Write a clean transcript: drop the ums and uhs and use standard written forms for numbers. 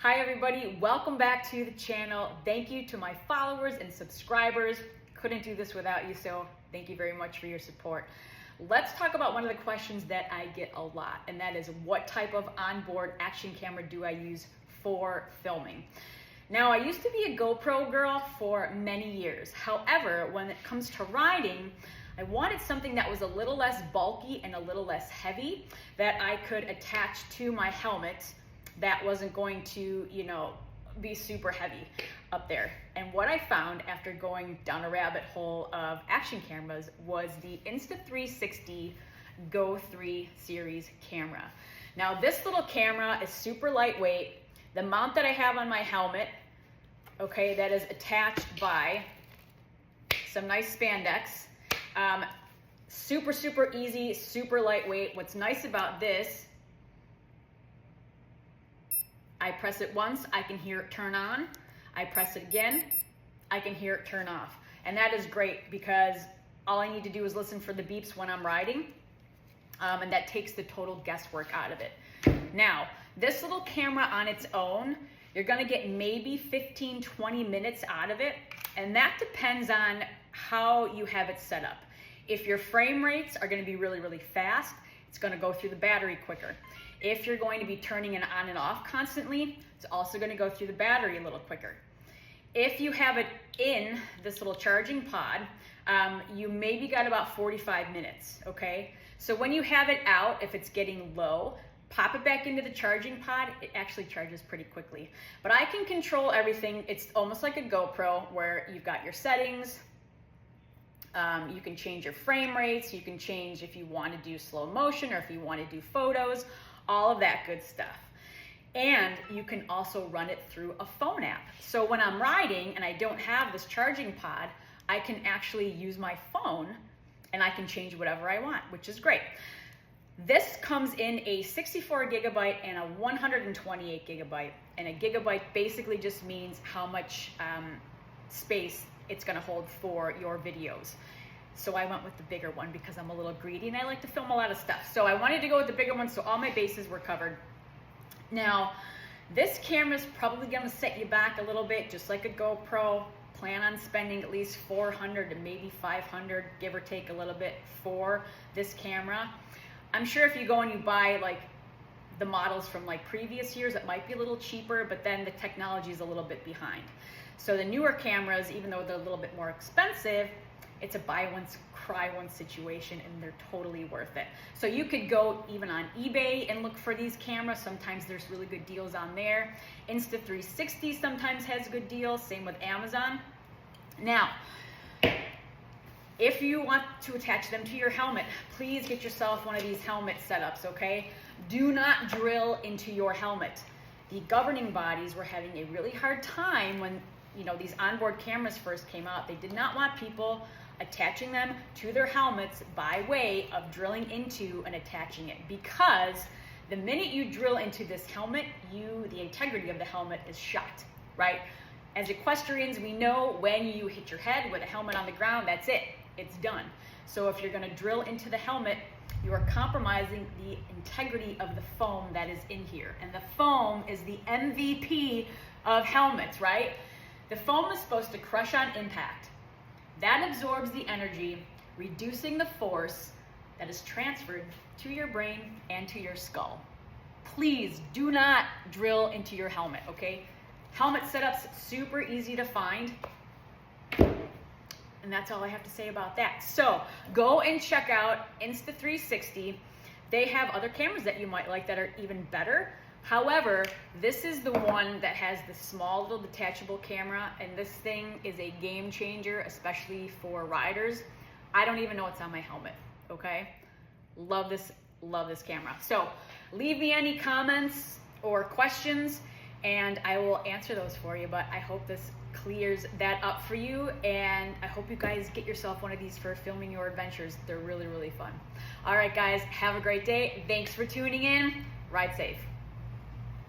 Hi everybody, welcome back to the channel. Thank you to my followers and subscribers. Couldn't do this without you, so thank you very much for your support. Let's talk about one of the questions that I get a lot, and that is what type of onboard action camera do I use for filming? Now, I used to be a GoPro girl for many years. However, when it comes to riding, I wanted something that was a little less bulky and a little less heavy that I could attach to my helmet that wasn't going to, be super heavy up there. And what I found after going down a rabbit hole of action cameras was the Insta360 GO 3 series camera. Now, this little camera is super lightweight. The mount that I have on my helmet, okay, that is attached by some nice spandex. Super easy, super lightweight. What's nice about this, I press it once, I can hear it turn on. I press it again, I can hear it turn off. And that is great because all I need to do is listen for the beeps when I'm riding, and that takes the total guesswork out of it. Now, this little camera on its own, you're gonna get maybe 15-20 minutes out of it, and that depends on how you have it set up. If your frame rates are gonna be really fast, it's gonna go through the battery quicker. If you're going to be turning it on and off constantly, it's also gonna go through the battery a little quicker. If you have it in this little charging pod, you maybe got about 45 minutes, okay? So when you have it out, if it's getting low, pop it back into the charging pod. It actually charges pretty quickly. But I can control everything. It's almost like a GoPro where you've got your settings. You can change your frame rates. You can change if you want to do slow motion or if you want to do photos, all of that good stuff. And you can also run it through a phone app. So when I'm riding and I don't have this charging pod, I can actually use my phone and I can change whatever I want, which is great. This comes in a 64 gigabyte and a 128 gigabyte. And a gigabyte basically just means how much space it's gonna hold for your videos. So I went with the bigger one because I'm a little greedy and I like to film a lot of stuff. So I wanted to go with the bigger one so all my bases were covered. Now, this camera's probably gonna set you back a little bit, just like a GoPro. Plan on spending at least $400 to maybe $500, give or take a little bit, for this camera. I'm sure if you go and you buy like the models from like previous years, it might be a little cheaper, but then the technology is a little bit behind. So the newer cameras, even though they're a little bit more expensive, it's a buy once, cry once situation, and they're totally worth it. So you could go even on eBay and look for these cameras. Sometimes there's really good deals on there. Insta360 sometimes has good deals, same with Amazon. Now, if you want to attach them to your helmet, please get yourself one of these helmet setups, okay? Do not drill into your helmet. The governing bodies were having a really hard time when these onboard cameras first came out. They did not want people attaching them to their helmets by way of drilling into and attaching it, because the minute you drill into this helmet, the integrity of the helmet is shot, right? As equestrians, we know when you hit your head with a helmet on the ground, that's it, it's done. So if you're gonna drill into the helmet, you are compromising the integrity of the foam that is in here. And the foam is the MVP of helmets, right? The foam is supposed to crush on impact. That absorbs the energy, reducing the force that is transferred to your brain and to your skull. Please do not drill into your helmet, okay? Helmet setups, super easy to find. And that's all I have to say about that. So go and check out Insta360. They have other cameras that you might like that are even better. However, this is the one that has the small little detachable camera, and this thing is a game changer, especially for riders. I don't even know what's on my helmet, okay? Love this camera. So leave me any comments or questions and I will answer those for you, but I hope this clears that up for you, and I hope you guys get yourself one of these for filming your adventures. They're really fun. All right, guys, have a great day. Thanks for tuning in. Ride safe.